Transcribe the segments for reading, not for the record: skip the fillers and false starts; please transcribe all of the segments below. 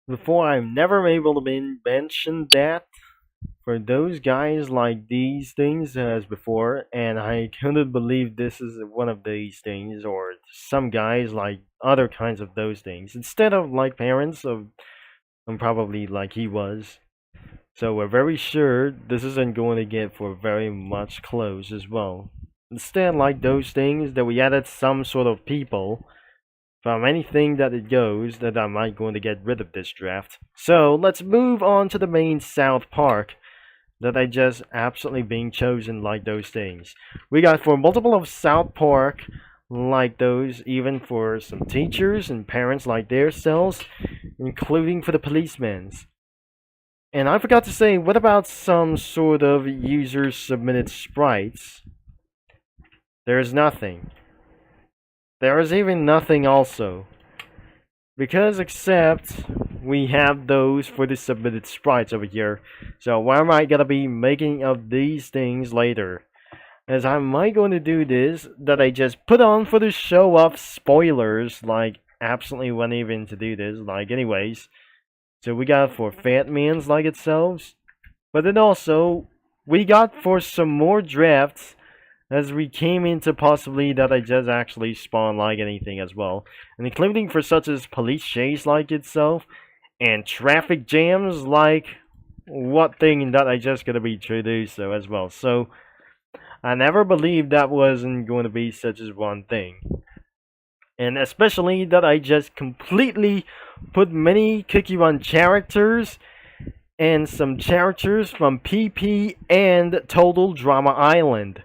before I've never able to mention that for those guys like these things as before, and I couldn't believe this is one of these things, or some guys like other kinds of those things, instead of like parents of, and probably like he was. So we're very sure this isn't going to get for very much close as well. Instead, like those things that we added some sort of people from anything that it goes that I might going to get rid of this draft. So let's move on to the main South Park that I just absolutely being chosen like those things. We got for multiple of South Park like those, even for some teachers and parents like their cells, including for the policemen's. And I forgot to say, what about some sort of user submitted sprites? There's nothing. There is even nothing also. Because except we have those for the submitted sprites over here. So why am I gonna be making of these things later? As I might going to do this, that I just put on for the show off spoilers, like absolutely wasn't even to do this, like anyways. So we got for Fat Man's like itself. But then also, we got for some more drafts as we came into possibly that I just actually spawned like anything as well. And including for such as police chase like itself, and traffic jams like what thing that I just gonna be introduced though as well. So I never believed that wasn't going to be such as one thing. And especially that I just completely put many Cookie Run characters and some characters from PP and Total Drama Island,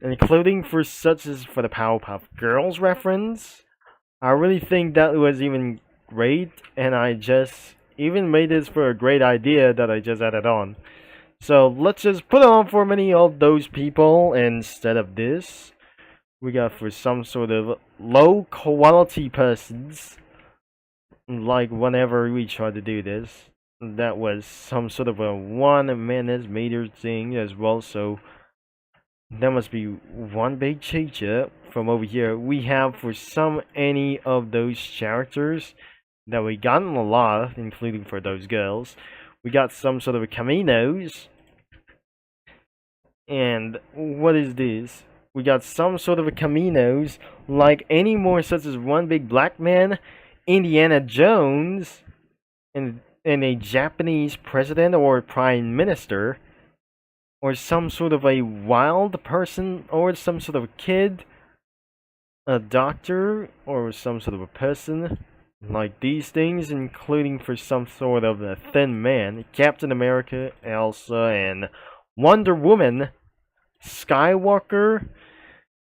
including for such as for the Powerpuff Girls reference. I really think that was even great, and I just even made this for a great idea that I just added on. So let's just put on for many of those people instead of this. We got for some sort of low quality persons, like whenever we try to do this. That was some sort of a 1 minute meter thing as well, so that must be one big teacher from over here. We have for some any of those characters that we gotten a lot, including for those girls. We got some sort of a Caminos. And what is this? We got some sort of a Caminos, like any more such as One Big Black Man, Indiana Jones, and a Japanese president or prime minister, or some sort of a wild person, or some sort of a kid, a doctor, or some sort of a person, like these things, including for some sort of a thin man, Captain America, Elsa, and Wonder Woman, Skywalker,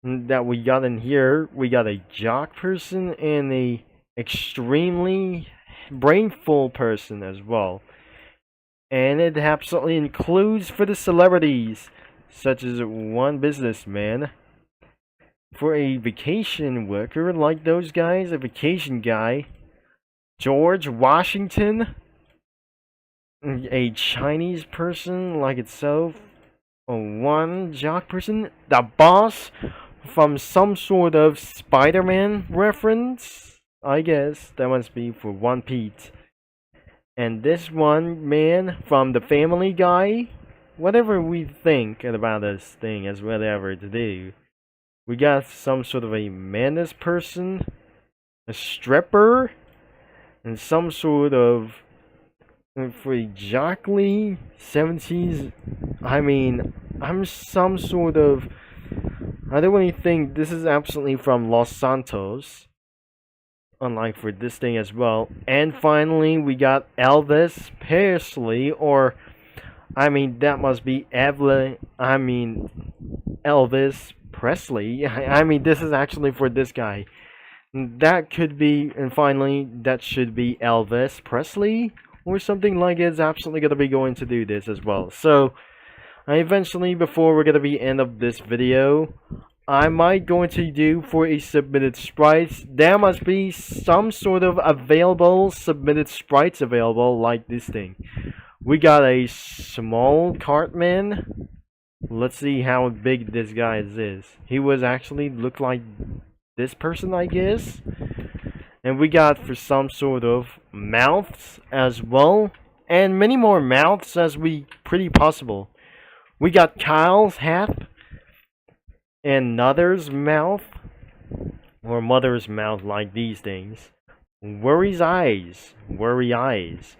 that we got in here. We got a jock person and a extremely brainful person as well. And it absolutely includes for the celebrities, such as one businessman, for a vacation worker like those guys, a vacation guy, George Washington, a Chinese person like itself, one jock person, the boss from some sort of Spider-Man reference, I guess that must be for One Pete. And this one man from the Family Guy, whatever we think about this thing as whatever to do. We got some sort of a madness person, a stripper, and some sort of for a jockly 70s. I mean, I'm some sort of, I don't really think this is absolutely from Los Santos, unlike for this thing as well. And finally, we got Elvis Presley, or I mean, that must be Elvis Presley. I mean, this is actually for this guy. That could be, and finally, that should be Elvis Presley, or something like it's absolutely going to be going to do this as well. So, eventually, before we're going to be end of this video, I might going to do for a submitted sprites. There must be some sort of available submitted sprites available, like this thing. We got a small Cartman. Let's see how big this guy is. He was actually look like this person, I guess. And we got for some sort of mouths as well. And many more mouths as we pretty possible. We got Kyle's hat. And Mother's mouth. Or Mother's mouth like these things. Worry's eyes. Worry eyes.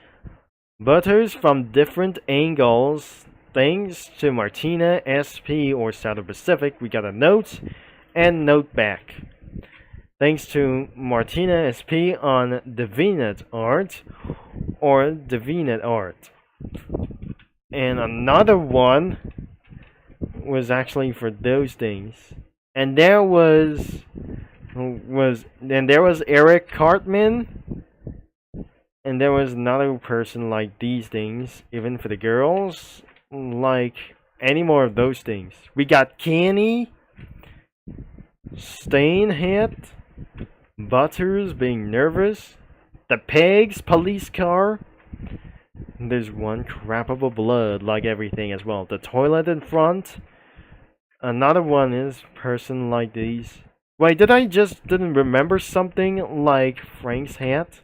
Butters from different angles. Thanks to Martina, SP, or Southern Pacific, we got a note and note back. Thanks to Martina SP on Divinate Art or Divinate Art. And another one was actually for those things. And there was Eric Cartman. And there was another person like these things, even for the girls, like any more of those things. We got Kenny, Stain Hit, Butters being nervous, the Pegs police car. There's one crap of a blood like everything as well. The toilet in front. Another one is person like these. Wait, didn't remember something like Frank's hat?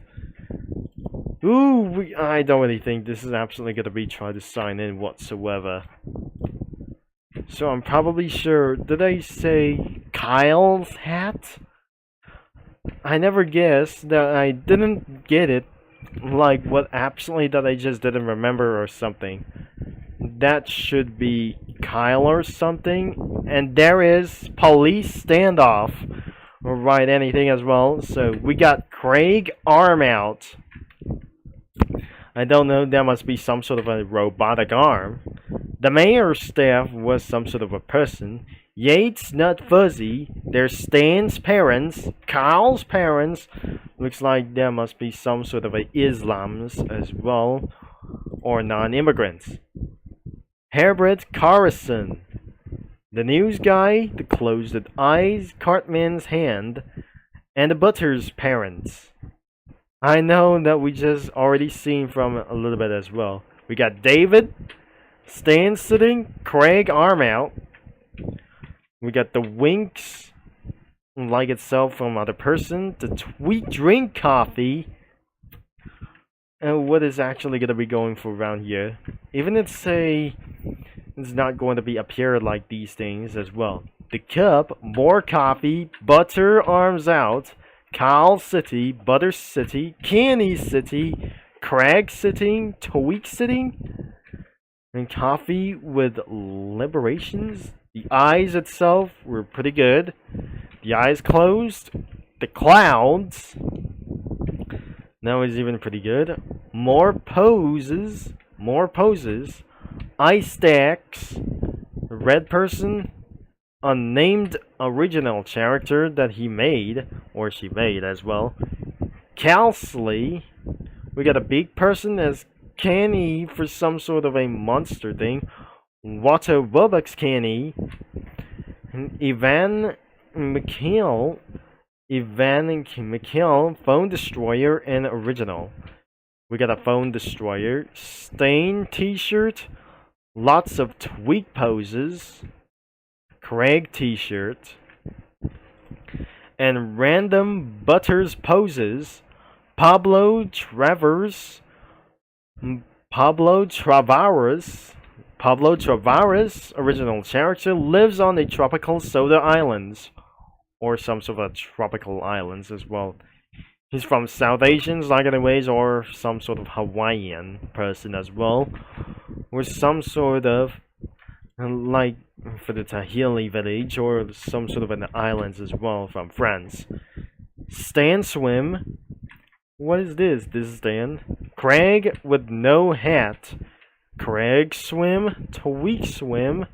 Ooh, I don't really think this is absolutely gonna be trying to sign in whatsoever. So I'm probably sure. Did I say Kyle's hat? I never guessed that I didn't get it. Like what absolutely that I just didn't remember or something. That should be Kyle or something. And there is police standoff. Or write anything as well. So we got Craig arm out. I don't know, there must be some sort of a robotic arm. The mayor's staff was some sort of a person. Yates, not fuzzy. There's Stan's parents. Kyle's parents. Looks like there must be some sort of a Islams as well. Or non-immigrants. Herbert Carson. The news guy, the closed eyes, Cartman's hand, and the Butter's parents. I know that we just already seen from a little bit as well. We got David, Stan sitting, Craig arm out. We got the Winks, like itself from other person. The Tweet drink coffee. And what is actually going to be going for around here? Even if it's not going to be appear like these things as well. The cup, more coffee, butter arms out. Kyle City, Butter City, Kenny City, Craig sitting, Tweak sitting, and coffee with liberations. The eyes itself were pretty good. The eyes closed. The clouds. That was even pretty good. More poses. More poses. Ice stacks. Red person. Unnamed original character that he made, or she made as well. Calsley. We got a big person as Kenny for some sort of a monster thing. Water Robux Kenny. Ivan McKill. Phone Destroyer and original. We got a Phone Destroyer. Stain t-shirt. Lots of tweet poses. Craig t-shirt, and random Butters poses. Pablo Travares, original character, lives on the tropical soda islands, or some sort of tropical islands as well. He's from South Asians, like anyways, or some sort of Hawaiian person as well, or some sort of like for the Tahili village or some sort of an islands as well from France. Stan swim. What is this? This is Stan. Craig with no hat. Craig swim. Tweak swim.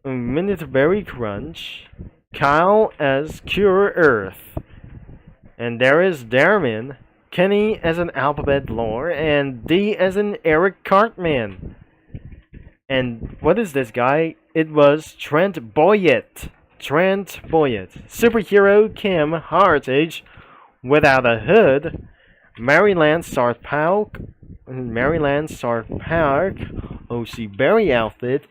Minute Berry Crunch. Kyle as Cure Earth. And there is Darman. Kenny as an alphabet lore. And D as an Eric Cartman. And what is this guy? It was Trent Boyett. Superhero Kim Heritage without a hood. Maryland South Park. O.C. Berry outfit.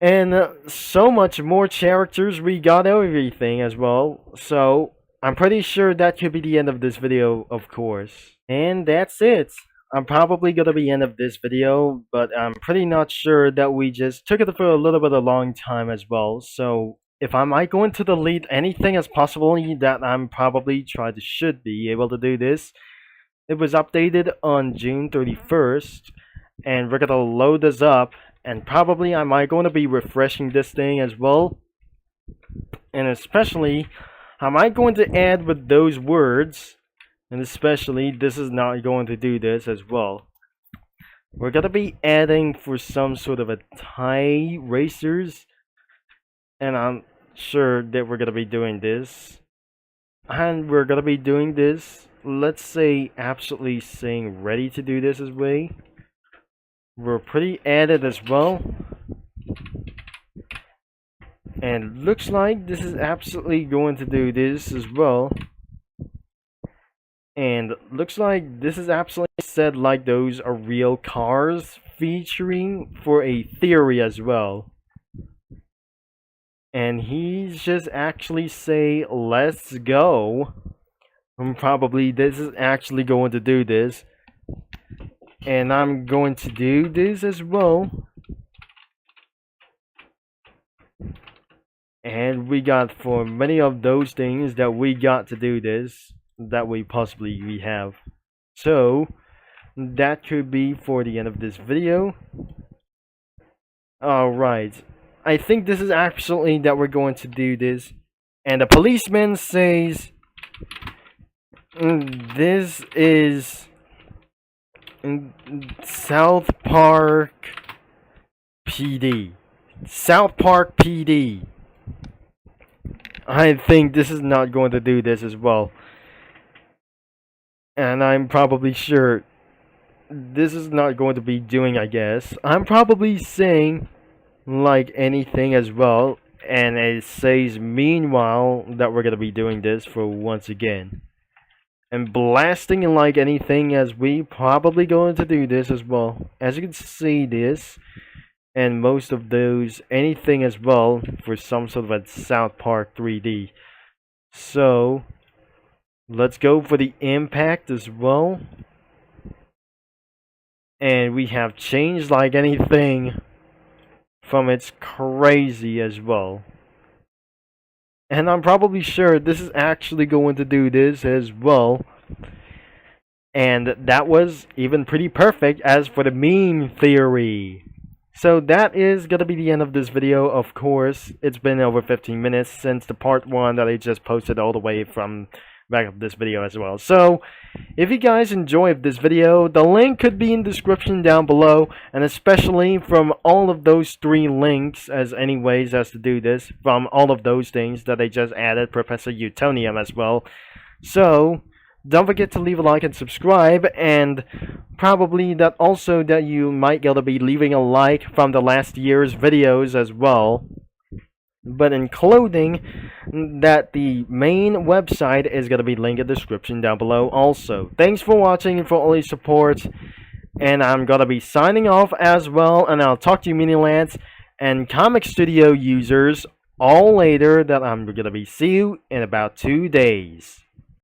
And so much more characters. We got everything as well. So I'm pretty sure that could be the end of this video, of course. And that's it. I'm probably gonna be end of this video, but I'm pretty not sure that we just took it for a little bit of a long time as well. So if I might go into delete anything as possible that I'm probably should be able to do this. It was updated on June 31st, and we're gonna load this up, and probably I might going to be refreshing this thing as well, and especially I might going to add with those words, and especially this is not going to do this as well. We're gonna be adding for some sort of a tie racers, and I'm sure that we're gonna be doing this, and we're gonna be doing this. Let's say absolutely saying ready to do this as way. We're pretty added as well. And looks like this is absolutely going to do this as well. And looks like this is absolutely said like those are real cars featuring for a theory as well. And he's just actually say let's go. And probably this is actually going to do this. And I'm going to do this as well. And we got for many of those things that we got to do this that we have. So that could be for the end of this video. Alright. I think this is absolutely that we're going to do this. And the policeman says this is South Park PD. South Park PD. I think this is not going to do this as well. And I'm probably sure this is not going to be doing, I guess. I'm probably saying like anything as well. And it says meanwhile that we're going to be doing this for once again. And blasting like anything as we probably going to do this as well. As you can see this. And most of those, anything as well, for some sort of a South Park 3D. So, let's go for the impact as well. And we have changed like anything from its crazy as well. And I'm probably sure this is actually going to do this as well. And that was even pretty perfect as for the meme theory. So that is going to be the end of this video, of course. It's been over 15 minutes since the part 1 that I just posted all the way from back of this video as well. So, if you guys enjoyed this video, the link could be in the description down below. And especially from all of those 3 links, as anyways as to do this, from all of those things that I just added, Professor Utonium as well. So, don't forget to leave a like and subscribe, and probably that also that you might gotta be leaving a like from the last year's videos as well. But including that the main website is gonna be linked in the description down below also. Thanks for watching and for all your support, and I'm gonna be signing off as well, and I'll talk to you Minilands and Comic Studio users all later that I'm gonna be see you in about 2 days.